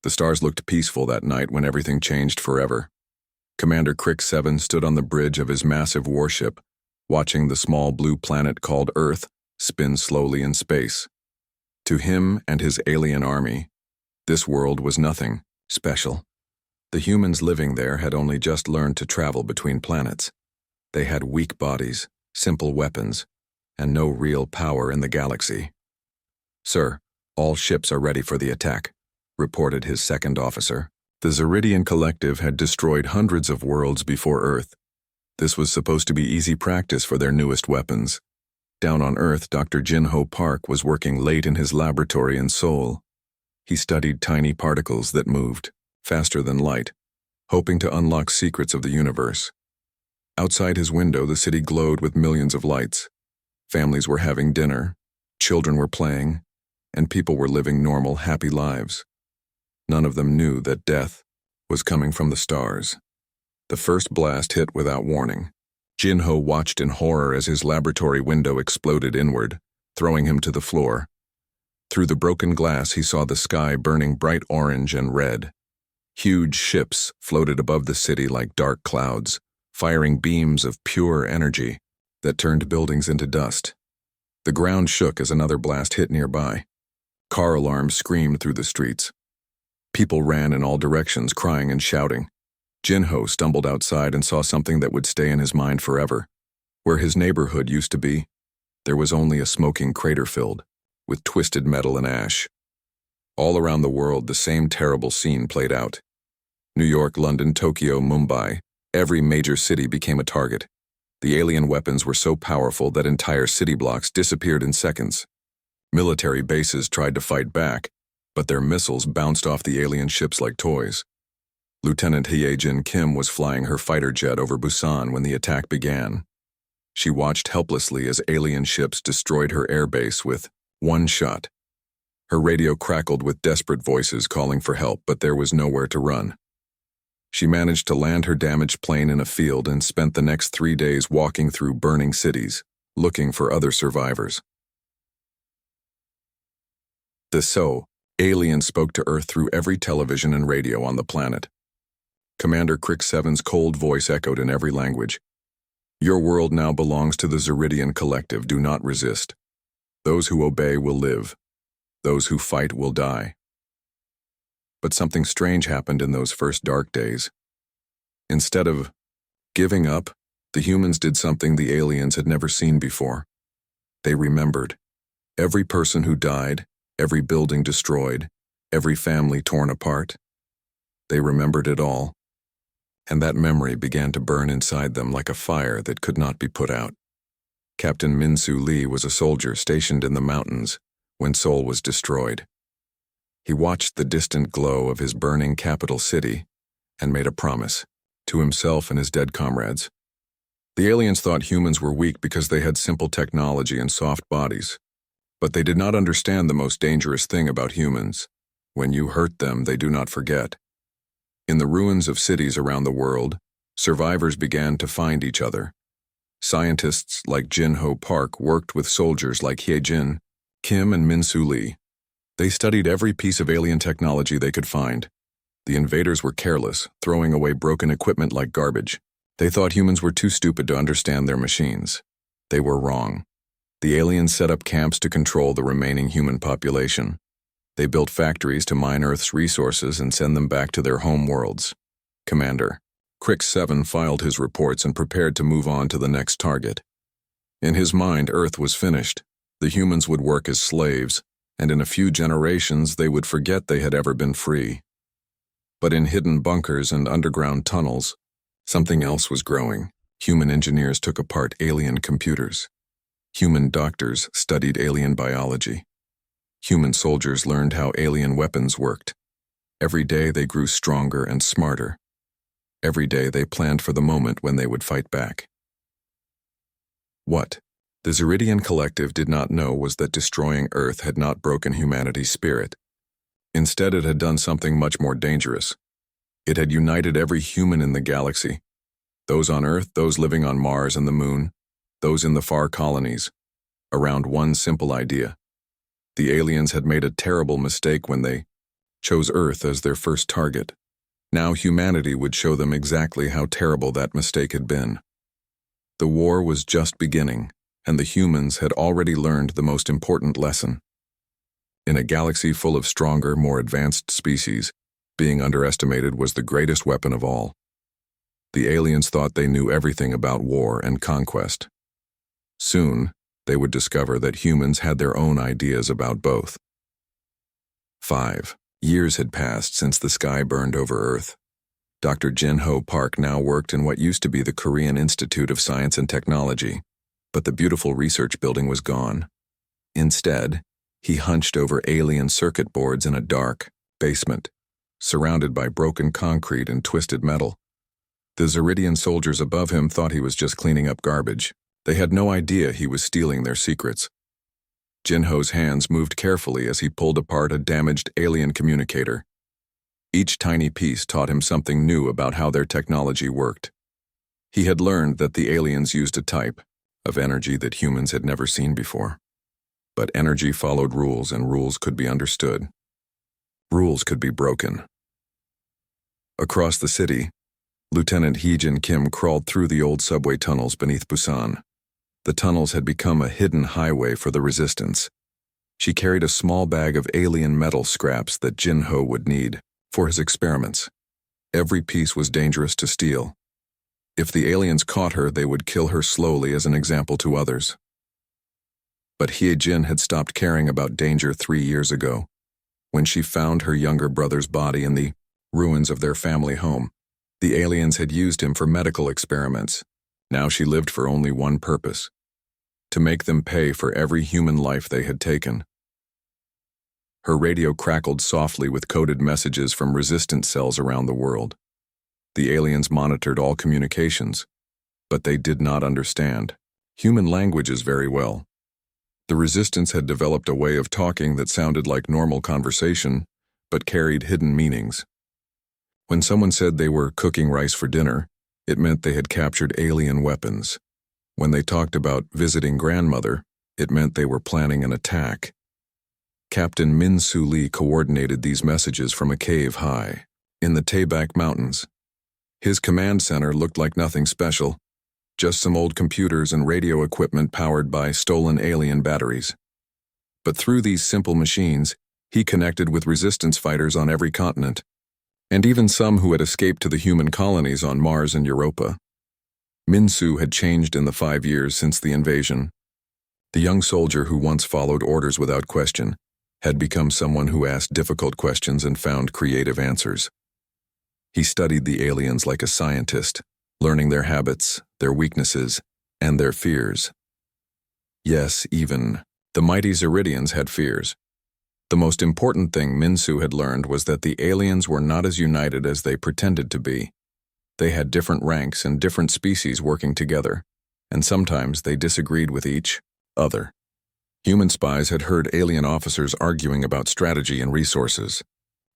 The stars looked peaceful that night when everything changed forever. Commander Crick 7 stood on the bridge of his massive warship, watching the small blue planet called Earth spin slowly in space. To him and his alien army, this world was nothing special. The humans living there had only just learned to travel between planets. They had weak bodies, simple weapons, and no real power in the galaxy. "Sir, all ships are ready for the attack," reported his second officer. The Zeridian Collective had destroyed hundreds of worlds before Earth. This was supposed to be easy practice for their newest weapons. Down on Earth, Dr. Jinho Park was working late in his laboratory in Seoul. He studied tiny particles that moved, faster than light, hoping to unlock secrets of the universe. Outside his window, the city glowed with millions of lights. Families were having dinner, children were playing, and people were living normal, happy lives. None of them knew that death was coming from the stars. The first blast hit without warning. Jinho watched in horror as his laboratory window exploded inward, throwing him to the floor. Through the broken glass, he saw the sky burning bright orange and red. Huge ships floated above the city like dark clouds, firing beams of pure energy that turned buildings into dust. The ground shook as another blast hit nearby. Car alarms screamed through the streets. People ran in all directions, crying and shouting. Jinho stumbled outside and saw something that would stay in his mind forever. Where his neighborhood used to be, there was only a smoking crater filled with twisted metal and ash. All around the world, the same terrible scene played out. New York, London, Tokyo, Mumbai, every major city became a target. The alien weapons were so powerful that entire city blocks disappeared in seconds. Military bases tried to fight back, but their missiles bounced off the alien ships like toys. Lieutenant Hyejin Kim was flying her fighter jet over Busan when the attack began. She watched helplessly as alien ships destroyed her airbase with one shot. Her radio crackled with desperate voices calling for help, but there was nowhere to run. She managed to land her damaged plane in a field and spent the next 3 days walking through burning cities, looking for other survivors. Aliens spoke to Earth through every television and radio on the planet. Commander Crick 7's cold voice echoed in every language. "Your world now belongs to the Zeridian Collective. Do not resist. Those who obey will live. Those who fight will die." But something strange happened in those first dark days. Instead of giving up, the humans did something the aliens had never seen before. They remembered. Every person who died, every building destroyed, every family torn apart. They remembered it all. And that memory began to burn inside them like a fire that could not be put out. Captain Min-Soo Lee was a soldier stationed in the mountains when Seoul was destroyed. He watched the distant glow of his burning capital city and made a promise to himself and his dead comrades. The aliens thought humans were weak because they had simple technology and soft bodies. But they did not understand the most dangerous thing about humans. When you hurt them, they do not forget. In the ruins of cities around the world, survivors began to find each other. Scientists like Jinho Park worked with soldiers like Hyejin, Kim, and Min-Soo Lee. They studied every piece of alien technology they could find. The invaders were careless, throwing away broken equipment like garbage. They thought humans were too stupid to understand their machines. They were wrong. The aliens set up camps to control the remaining human population. They built factories to mine Earth's resources and send them back to their home worlds. Commander Crick 7 filed his reports and prepared to move on to the next target. In his mind, Earth was finished. The humans would work as slaves, and in a few generations they would forget they had ever been free. But in hidden bunkers and underground tunnels, something else was growing. Human engineers took apart alien computers. Human doctors studied alien biology. Human soldiers learned how alien weapons worked. Every day they grew stronger and smarter. Every day they planned for the moment when they would fight back. What the Zeridian Collective did not know was that destroying Earth had not broken humanity's spirit. Instead, it had done something much more dangerous. It had united every human in the galaxy. Those on Earth, those living on Mars and the Moon, those in the far colonies, around one simple idea. The aliens had made a terrible mistake when they chose Earth as their first target. Now humanity would show them exactly how terrible that mistake had been. The war was just beginning, and the humans had already learned the most important lesson. In a galaxy full of stronger, more advanced species, being underestimated was the greatest weapon of all. The aliens thought they knew everything about war and conquest. Soon, they would discover that humans had their own ideas about both. 5 years had passed since the sky burned over Earth. Dr. Jin-Ho Park now worked in what used to be the Korean Institute of Science and Technology, but the beautiful research building was gone. Instead, he hunched over alien circuit boards in a dark basement, surrounded by broken concrete and twisted metal. The Zeridian soldiers above him thought he was just cleaning up garbage. They had no idea he was stealing their secrets. Jin-Ho's hands moved carefully as he pulled apart a damaged alien communicator. Each tiny piece taught him something new about how their technology worked. He had learned that the aliens used a type of energy that humans had never seen before. But energy followed rules, and rules could be understood. Rules could be broken. Across the city, Lieutenant Hee-jin Kim crawled through the old subway tunnels beneath Busan. The tunnels had become a hidden highway for the resistance. She carried a small bag of alien metal scraps that Jin-Ho would need for his experiments. Every piece was dangerous to steal. If the aliens caught her, they would kill her slowly as an example to others. But Hee-jin had stopped caring about danger 3 years ago, when she found her younger brother's body in the ruins of their family home. The aliens had used him for medical experiments. Now she lived for only one purpose: to make them pay for every human life they had taken. Her radio crackled softly with coded messages from resistance cells around the world. The aliens monitored all communications, but they did not understand human languages very well. The resistance had developed a way of talking that sounded like normal conversation, but carried hidden meanings. When someone said they were cooking rice for dinner, it meant they had captured alien weapons. When they talked about visiting grandmother, it meant they were planning an attack. Captain Min-Soo Lee coordinated these messages from a cave high in the Taebaek Mountains. His command center looked like nothing special, just some old computers and radio equipment powered by stolen alien batteries. But through these simple machines, he connected with resistance fighters on every continent, and even some who had escaped to the human colonies on Mars and Europa. Min-Soo had changed in the 5 years since the invasion. The young soldier who once followed orders without question had become someone who asked difficult questions and found creative answers. He studied the aliens like a scientist, learning their habits, their weaknesses, and their fears. Yes, even the mighty Zeridians had fears. The most important thing Min-Soo had learned was that the aliens were not as united as they pretended to be. They had different ranks and different species working together, and sometimes they disagreed with each other. Human spies had heard alien officers arguing about strategy and resources.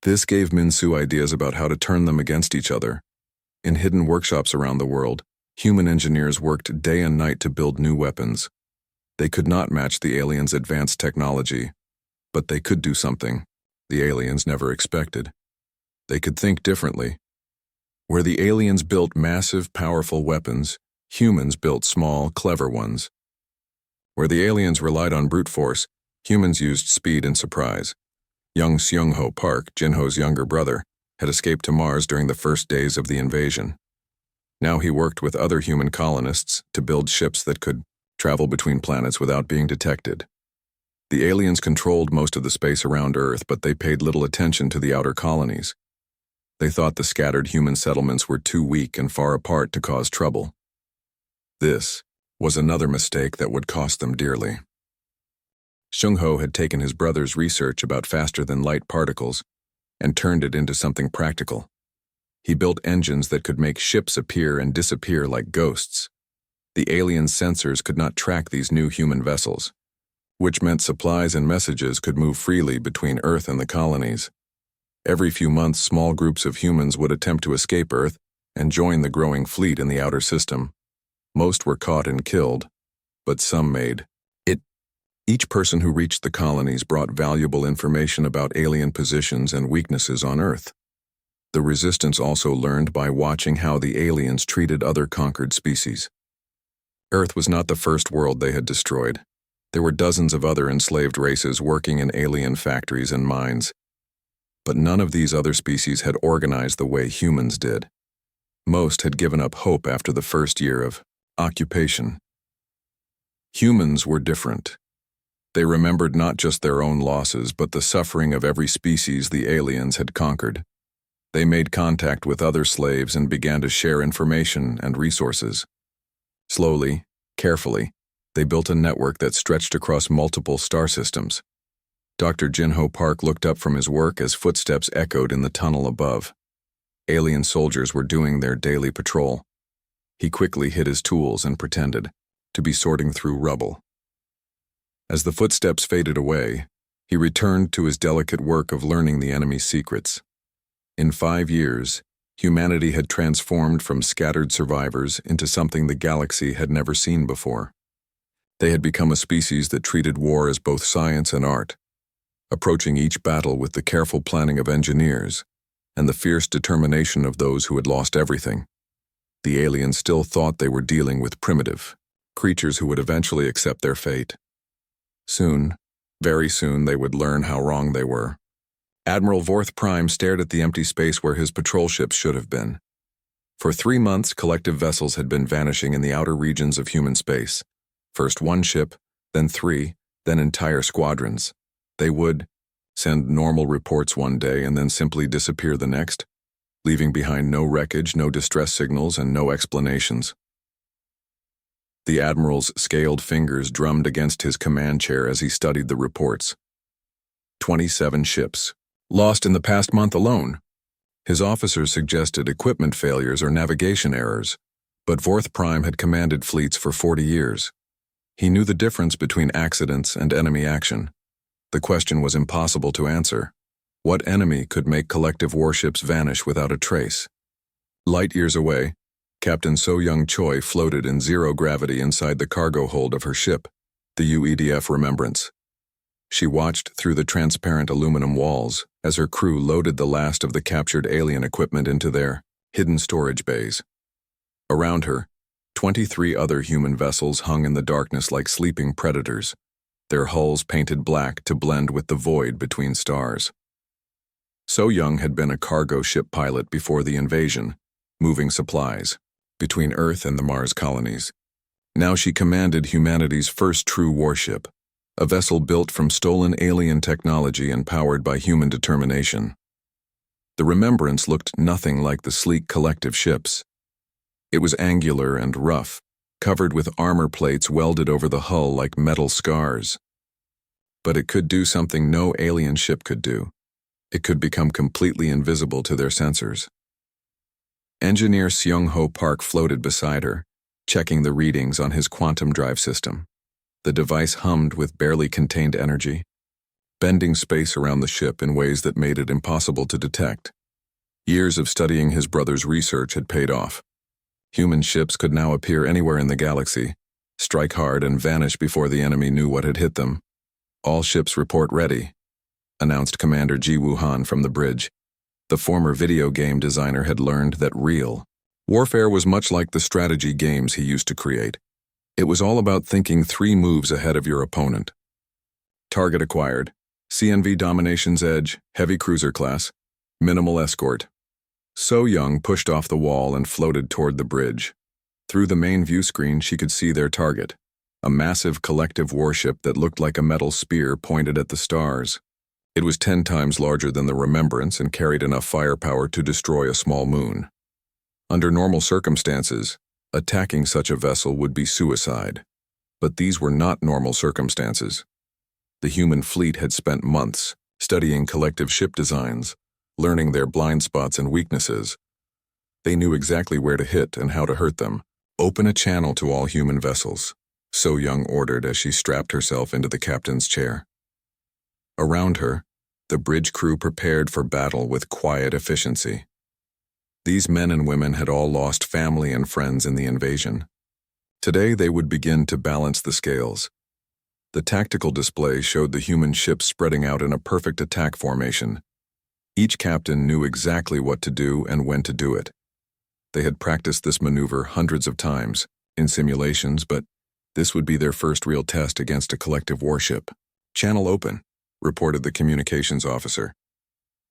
This gave Min-Soo ideas about how to turn them against each other. In hidden workshops around the world, human engineers worked day and night to build new weapons. They could not match the aliens' advanced technology, but they could do something the aliens never expected. They could think differently. Where the aliens built massive, powerful weapons, humans built small, clever ones. Where the aliens relied on brute force, humans used speed and surprise. Young Seung-ho Park, Jin-Ho's younger brother, had escaped to Mars during the first days of the invasion. Now he worked with other human colonists to build ships that could travel between planets without being detected. The aliens controlled most of the space around Earth, but they paid little attention to the outer colonies. They thought the scattered human settlements were too weak and far apart to cause trouble. This was another mistake that would cost them dearly. Seung-ho had taken his brother's research about faster-than-light particles and turned it into something practical. He built engines that could make ships appear and disappear like ghosts. The alien sensors could not track these new human vessels, which meant supplies and messages could move freely between Earth and the colonies. Every few months, small groups of humans would attempt to escape Earth and join the growing fleet in the outer system. Most were caught and killed, but some made it Each person who reached the colonies brought valuable information about alien positions and weaknesses on Earth. The Resistance also learned by watching how the aliens treated other conquered species. Earth was not the first world they had destroyed. There were dozens of other enslaved races working in alien factories and mines. But none of these other species had organized the way humans did. Most had given up hope after the first year of occupation. Humans were different. They remembered not just their own losses, but the suffering of every species the aliens had conquered. They made contact with other slaves and began to share information and resources. Slowly, carefully, they built a network that stretched across multiple star systems. Dr. Jinho Park looked up from his work as footsteps echoed in the tunnel above. Alien soldiers were doing their daily patrol. He quickly hid his tools and pretended to be sorting through rubble. As the footsteps faded away, he returned to his delicate work of learning the enemy's secrets. In 5 years, humanity had transformed from scattered survivors into something the galaxy had never seen before. They had become a species that treated war as both science and art, approaching each battle with the careful planning of engineers and the fierce determination of those who had lost everything. The aliens still thought they were dealing with primitive creatures who would eventually accept their fate. Soon, very soon, they would learn how wrong they were. Admiral Vorth Prime stared at the empty space where his patrol ships should have been. For 3 months, collective vessels had been vanishing in the outer regions of human space. First one ship, then 3, then entire squadrons. They would send normal reports one day and then simply disappear the next, leaving behind no wreckage, no distress signals, and no explanations. The Admiral's scaled fingers drummed against his command chair as he studied the reports. 27 ships, lost in the past month alone. His officers suggested equipment failures or navigation errors, but Vorth Prime had commanded fleets for 40 years. He knew the difference between accidents and enemy action. The question was impossible to answer. What enemy could make collective warships vanish without a trace? Light years away, Captain So-Young Choi floated in zero gravity inside the cargo hold of her ship, the UEDF Remembrance. She watched through the transparent aluminum walls as her crew loaded the last of the captured alien equipment into their hidden storage bays. Around her, 23 other human vessels hung in the darkness like sleeping predators, their hulls painted black to blend with the void between stars. So-Young had been a cargo ship pilot before the invasion, moving supplies between Earth and the Mars colonies. Now she commanded humanity's first true warship, a vessel built from stolen alien technology and powered by human determination. The Remembrance looked nothing like the sleek collective ships. It was angular and rough, covered with armor plates welded over the hull like metal scars. But it could do something no alien ship could do. It could become completely invisible to their sensors. Engineer Seung-Ho Park floated beside her, checking the readings on his quantum drive system. The device hummed with barely contained energy, bending space around the ship in ways that made it impossible to detect. Years of studying his brother's research had paid off. Human ships could now appear anywhere in the galaxy, strike hard and vanish before the enemy knew what had hit them. "All ships report ready," announced Commander Ji Woo-han from the bridge. The former video game designer had learned that real warfare was much like the strategy games he used to create. It was all about thinking 3 moves ahead of your opponent. Target acquired. CNV Domination's Edge, heavy cruiser class, minimal escort. So-Young pushed off the wall and floated toward the bridge. Through the main view screen, she could see their target, a massive collective warship that looked like a metal spear pointed at the stars. It was 10 times larger than the Remembrance and carried enough firepower to destroy a small moon. Under normal circumstances, attacking such a vessel would be suicide. But these were not normal circumstances. The human fleet had spent months studying collective ship designs, learning their blind spots and weaknesses. They knew exactly where to hit and how to hurt them. "Open a channel to all human vessels," So-Young ordered as she strapped herself into the captain's chair. Around her, the bridge crew prepared for battle with quiet efficiency. These men and women had all lost family and friends in the invasion. Today they would begin to balance the scales. The tactical display showed the human ships spreading out in a perfect attack formation. Each captain knew exactly what to do and when to do it. They had practiced this maneuver hundreds of times, in simulations, but this would be their first real test against a collective warship. "Channel open," reported the communications officer.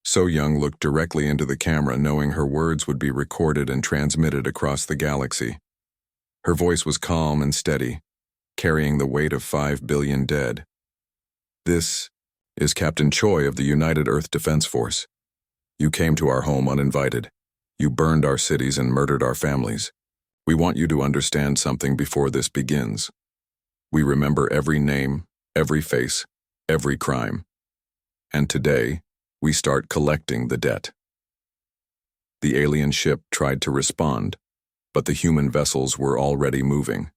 So Young looked directly into the camera, knowing her words would be recorded and transmitted across the galaxy. Her voice was calm and steady, carrying the weight of 5 billion dead. "This is Captain Choi of the United Earth Defense Force. You came to our home uninvited. You burned our cities and murdered our families. We want you to understand something before this begins. We remember every name, every face, every crime. And today, we start collecting the debt." The alien ship tried to respond, but the human vessels were already moving.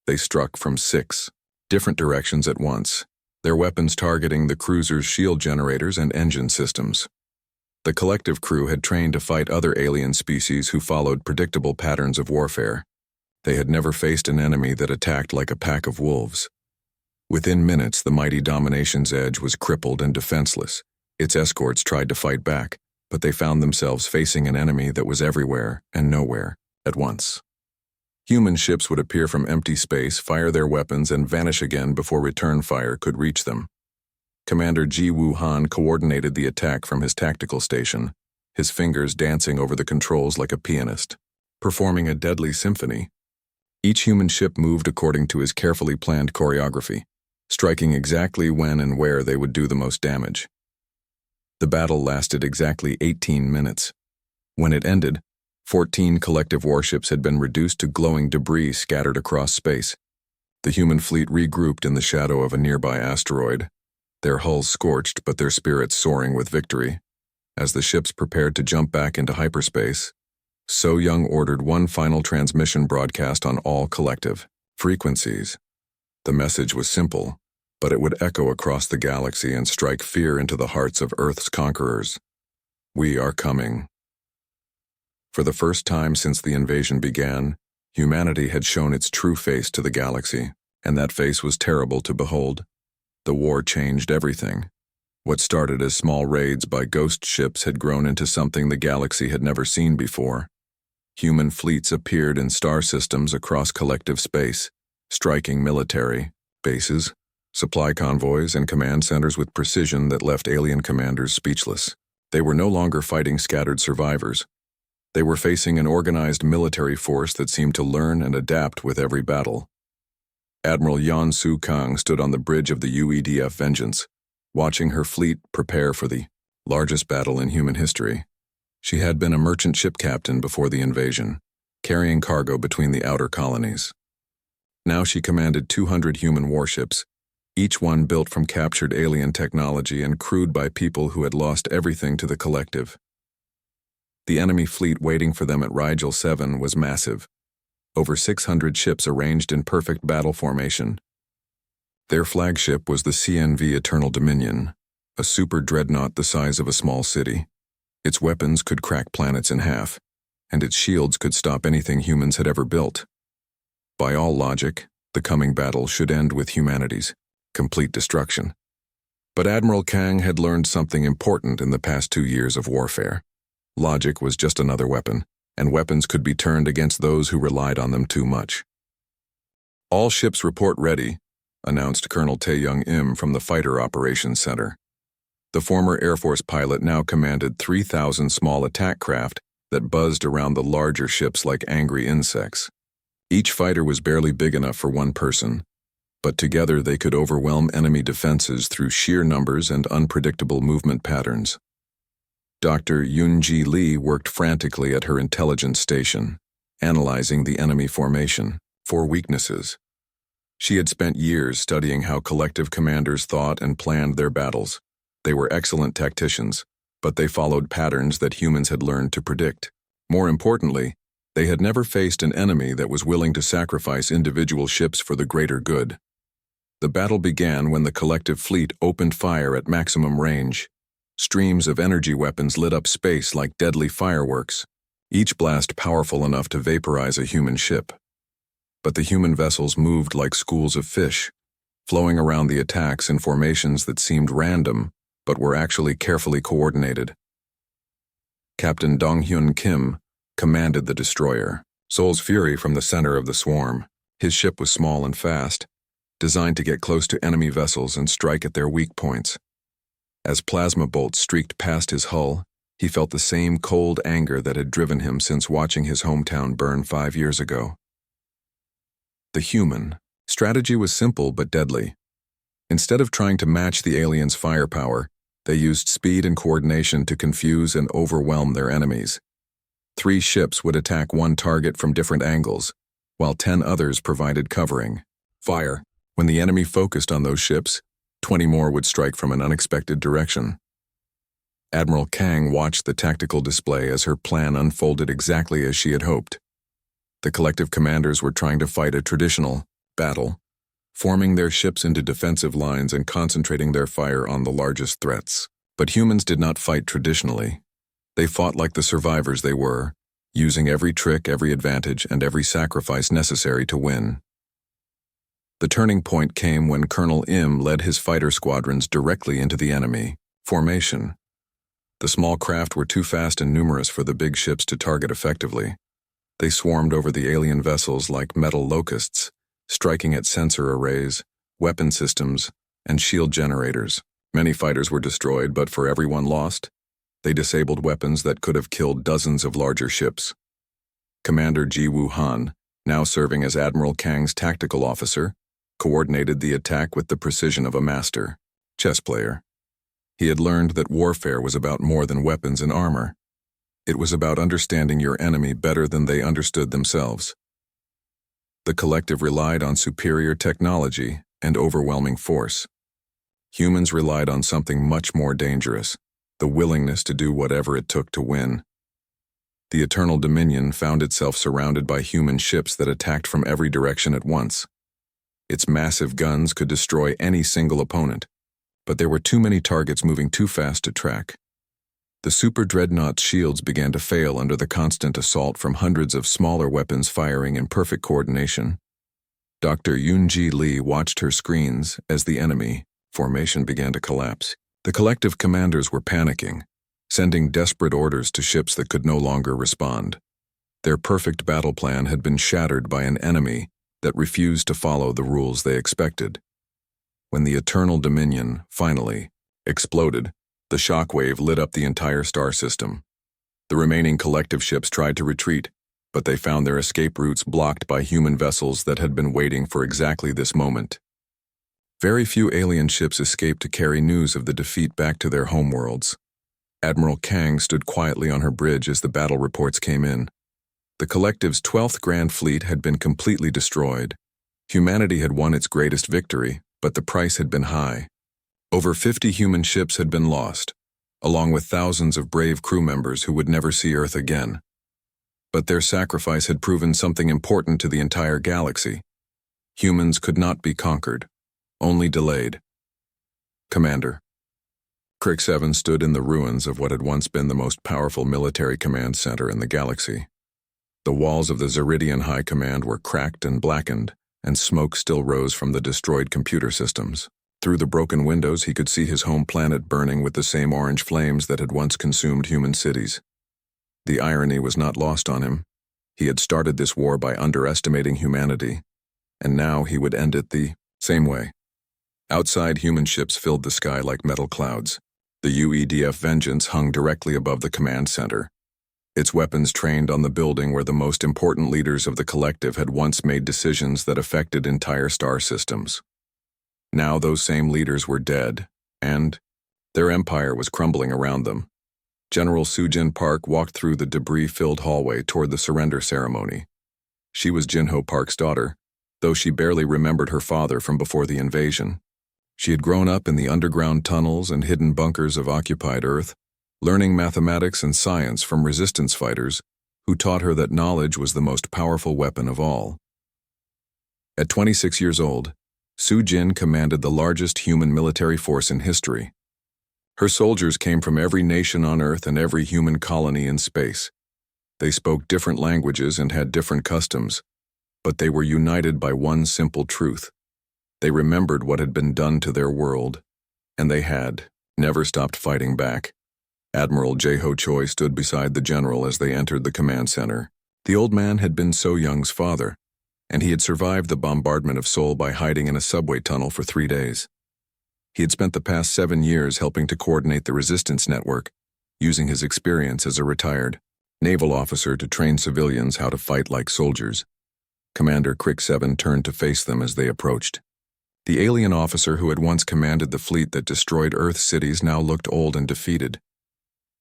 They struck from 6 different directions at once, their weapons targeting the cruiser's shield generators and engine systems. The collective crew had trained to fight other alien species who followed predictable patterns of warfare. They had never faced an enemy that attacked like a pack of wolves. Within minutes, the mighty Domination's Edge was crippled and defenseless. Its escorts tried to fight back, but they found themselves facing an enemy that was everywhere and nowhere at once. Human ships would appear from empty space, fire their weapons, and vanish again before return fire could reach them. Commander Ji Woo-han coordinated the attack from his tactical station, his fingers dancing over the controls like a pianist, performing a deadly symphony. Each human ship moved according to his carefully planned choreography, striking exactly when and where they would do the most damage. The battle lasted exactly 18 minutes. When it ended, 14 collective warships had been reduced to glowing debris scattered across space. The human fleet regrouped in the shadow of a nearby asteroid, their hulls scorched but their spirits soaring with victory. As the ships prepared to jump back into hyperspace, So Young ordered one final transmission broadcast on all collective frequencies. The message was simple, but it would echo across the galaxy and strike fear into the hearts of Earth's conquerors. "We are coming." For the first time since the invasion began, humanity had shown its true face to the galaxy, and that face was terrible to behold. The war changed everything. What started as small raids by ghost ships had grown into something the galaxy had never seen before. Human fleets appeared in star systems across collective space, striking military bases, supply convoys, and command centers with precision that left alien commanders speechless. They were no longer fighting scattered survivors. They were facing an organized military force that seemed to learn and adapt with every battle. Admiral Yan Su Kang stood on the bridge of the UEDF Vengeance, watching her fleet prepare for the largest battle in human history. She had been a merchant ship captain before the invasion, carrying cargo between the outer colonies. Now she commanded 200 human warships, each one built from captured alien technology and crewed by people who had lost everything to the collective. The enemy fleet waiting for them at Rigel 7 was massive, over 600 ships arranged in perfect battle formation. Their flagship was the CNV Eternal Dominion, a super dreadnought the size of a small city. Its weapons could crack planets in half, and its shields could stop anything humans had ever built. By all logic, the coming battle should end with humanity's complete destruction. But Admiral Kang had learned something important in the past 2 years of warfare. Logic was just another weapon, and weapons could be turned against those who relied on them too much. "All ships report ready," announced Colonel Tae-Young Im from the Fighter Operations Center. The former Air Force pilot now commanded 3,000 small attack craft that buzzed around the larger ships like angry insects. Each fighter was barely big enough for one person, but together they could overwhelm enemy defenses through sheer numbers and unpredictable movement patterns. Dr. Yoon-ji Lee worked frantically at her intelligence station, analyzing the enemy formation for weaknesses. She had spent years studying how collective commanders thought and planned their battles. They were excellent tacticians, but they followed patterns that humans had learned to predict. More importantly, they had never faced an enemy that was willing to sacrifice individual ships for the greater good. The battle began when the collective fleet opened fire at maximum range. Streams of energy weapons lit up space like deadly fireworks, each blast powerful enough to vaporize a human ship. But the human vessels moved like schools of fish, flowing around the attacks in formations that seemed random, but were actually carefully coordinated. Captain Dong-hyun Kim commanded the destroyer, Seoul's Fury from the center of the swarm. His ship was small and fast, designed to get close to enemy vessels and strike at their weak points. As plasma bolts streaked past his hull, he felt the same cold anger that had driven him since watching his hometown burn 5 years ago. The human strategy was simple but deadly. Instead of trying to match the aliens' firepower, they used speed and coordination to confuse and overwhelm their enemies. 3 ships would attack one target from different angles, while 10 others provided covering fire. When the enemy focused on those ships, 20 more would strike from an unexpected direction. Admiral Kang watched the tactical display as her plan unfolded exactly as she had hoped. The collective commanders were trying to fight a traditional battle, forming their ships into defensive lines and concentrating their fire on the largest threats. But humans did not fight traditionally. They fought like the survivors they were, using every trick, every advantage, and every sacrifice necessary to win. The turning point came when Colonel Im led his fighter squadrons directly into the enemy formation. The small craft were too fast and numerous for the big ships to target effectively. They swarmed over the alien vessels like metal locusts, striking at sensor arrays, weapon systems, and shield generators. Many fighters were destroyed, but for everyone lost, they disabled weapons that could have killed dozens of larger ships. Commander Ji Woo-han, now serving as Admiral Kang's tactical officer, coordinated the attack with the precision of a master chess player. He had learned that warfare was about more than weapons and armor. It was about understanding your enemy better than they understood themselves. The collective relied on superior technology and overwhelming force. Humans relied on something much more dangerous, the willingness to do whatever it took to win. The Eternal Dominion found itself surrounded by human ships that attacked from every direction at once. Its massive guns could destroy any single opponent, but there were too many targets moving too fast to track. The super dreadnought's shields began to fail under the constant assault from hundreds of smaller weapons firing in perfect coordination. Dr. Yoon-ji Lee watched her screens as the enemy formation began to collapse. The collective commanders were panicking, sending desperate orders to ships that could no longer respond. Their perfect battle plan had been shattered by an enemy that refused to follow the rules they expected. When the Eternal Dominion finally exploded, the shockwave lit up the entire star system. The remaining collective ships tried to retreat, but they found their escape routes blocked by human vessels that had been waiting for exactly this moment. Very few alien ships escaped to carry news of the defeat back to their homeworlds. Admiral Kang stood quietly on her bridge as the battle reports came in. The collective's 12th Grand Fleet had been completely destroyed. Humanity had won its greatest victory, but the price had been high. Over 50 human ships had been lost, along with thousands of brave crew members who would never see Earth again. But their sacrifice had proven something important to the entire galaxy. Humans could not be conquered, only delayed. Commander. Crick 7 stood in the ruins of what had once been the most powerful military command center in the galaxy. The walls of the Zeridian High Command were cracked and blackened, and smoke still rose from the destroyed computer systems. Through the broken windows, he could see his home planet burning with the same orange flames that had once consumed human cities. The irony was not lost on him. He had started this war by underestimating humanity, and now he would end it the same way. Outside, human ships filled the sky like metal clouds. The UEDF Vengeance hung directly above the command center. Its weapons trained on the building where the most important leaders of the collective had once made decisions that affected entire star systems. Now those same leaders were dead, and their empire was crumbling around them. General Soo-jin Park walked through the debris-filled hallway toward the surrender ceremony. She was Jin-ho Park's daughter, though she barely remembered her father from before the invasion. She had grown up in the underground tunnels and hidden bunkers of occupied Earth, learning mathematics and science from resistance fighters who taught her that knowledge was the most powerful weapon of all. At 26 years old, Soo-jin commanded the largest human military force in history. Her soldiers came from every nation on Earth and every human colony in space. They spoke different languages and had different customs, but they were united by one simple truth. They remembered what had been done to their world, and they had never stopped fighting back. Admiral Jeho Choi stood beside the general as they entered the command center. The old man had been So Young's father, and he had survived the bombardment of Seoul by hiding in a subway tunnel for 3 days. He had spent the past 7 years helping to coordinate the resistance network, using his experience as a retired naval officer to train civilians how to fight like soldiers. Commander Crick 7 turned to face them as they approached. The alien officer who had once commanded the fleet that destroyed Earth cities now looked old and defeated.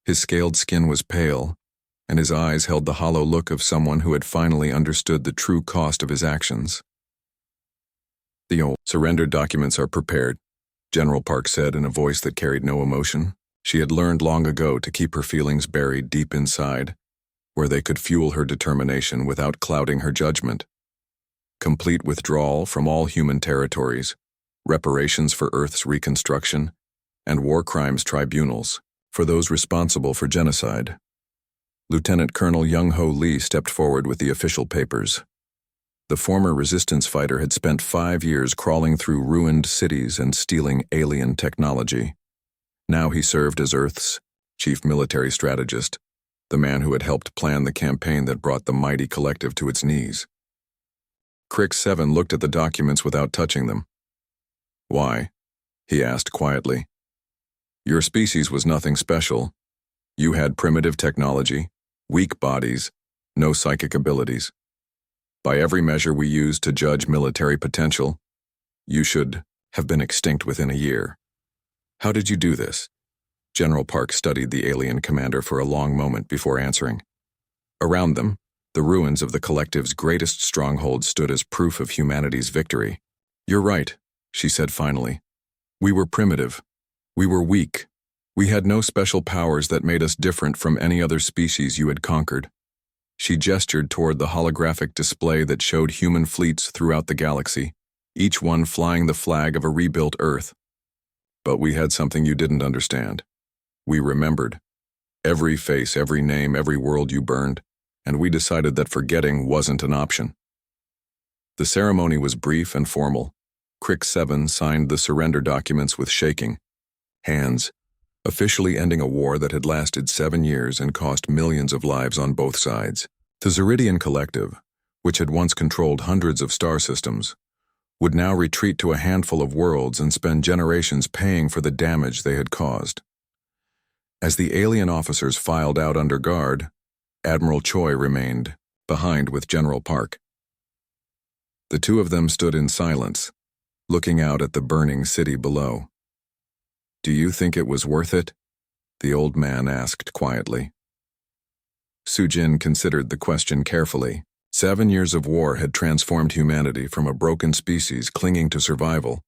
His scaled skin was pale, and his eyes held the hollow look of someone who had finally understood the true cost of his actions. "The old surrender documents are prepared," General Park said in a voice that carried no emotion. She had learned long ago to keep her feelings buried deep inside, where they could fuel her determination without clouding her judgment. Complete withdrawal from all human territories, reparations for Earth's reconstruction, and war crimes tribunals for those responsible for genocide. Lieutenant Colonel Young-Ho Lee stepped forward with the official papers. The former resistance fighter had spent 5 years crawling through ruined cities and stealing alien technology. Now he served as Earth's chief military strategist, the man who had helped plan the campaign that brought the mighty collective to its knees. Crick 7 looked at the documents without touching them. "Why?" he asked quietly. "Your species was nothing special. You had primitive technology, weak bodies, no psychic abilities. By every measure we use to judge military potential, you should have been extinct within a year. How did you do this?" General Park studied the alien commander for a long moment before answering. Around them, the ruins of the collective's greatest stronghold stood as proof of humanity's victory. "You're right," she said finally. "We were primitive. We were weak. We had no special powers that made us different from any other species you had conquered." She gestured toward the holographic display that showed human fleets throughout the galaxy, each one flying the flag of a rebuilt Earth. "But we had something you didn't understand. We remembered. Every face, every name, every world you burned, and we decided that forgetting wasn't an option." The ceremony was brief and formal. Crick 7 signed the surrender documents with shaking hands, officially ending a war that had lasted 7 years and cost millions of lives on both sides. The Zeridian Collective, which had once controlled hundreds of star systems, would now retreat to a handful of worlds and spend generations paying for the damage they had caused. As the alien officers filed out under guard, Admiral Choi remained behind with General Park. The two of them stood in silence, looking out at the burning city below. "Do you think it was worth it?" the old man asked quietly. Sujin considered the question carefully. 7 years of war had transformed humanity from a broken species clinging to survival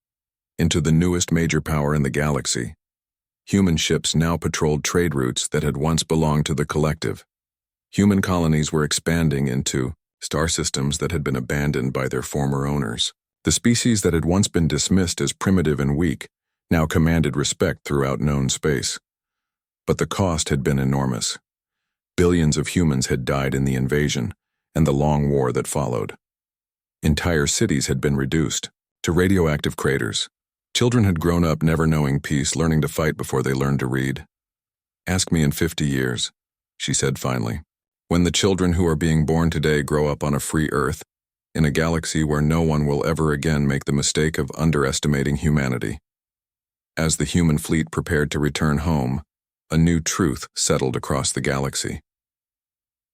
into the newest major power in the galaxy. Human ships now patrolled trade routes that had once belonged to the collective. Human colonies were expanding into star systems that had been abandoned by their former owners. The species that had once been dismissed as primitive and weak now commanded respect throughout known space. But the cost had been enormous. Billions of humans had died in the invasion and the long war that followed. Entire cities had been reduced to radioactive craters. Children had grown up never knowing peace, learning to fight before they learned to read. "Ask me in 50 years, she said finally. "When the children who are being born today grow up on a free Earth, in a galaxy where no one will ever again make the mistake of underestimating humanity." As the human fleet prepared to return home, a new truth settled across the galaxy.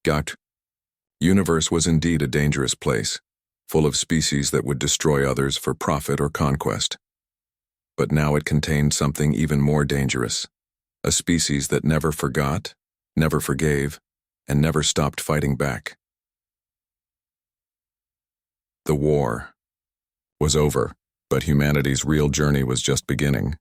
Gakt. Universe was indeed a dangerous place, full of species that would destroy others for profit or conquest. But now it contained something even more dangerous, a species that never forgot, never forgave, and never stopped fighting back. The war was over, but humanity's real journey was just beginning.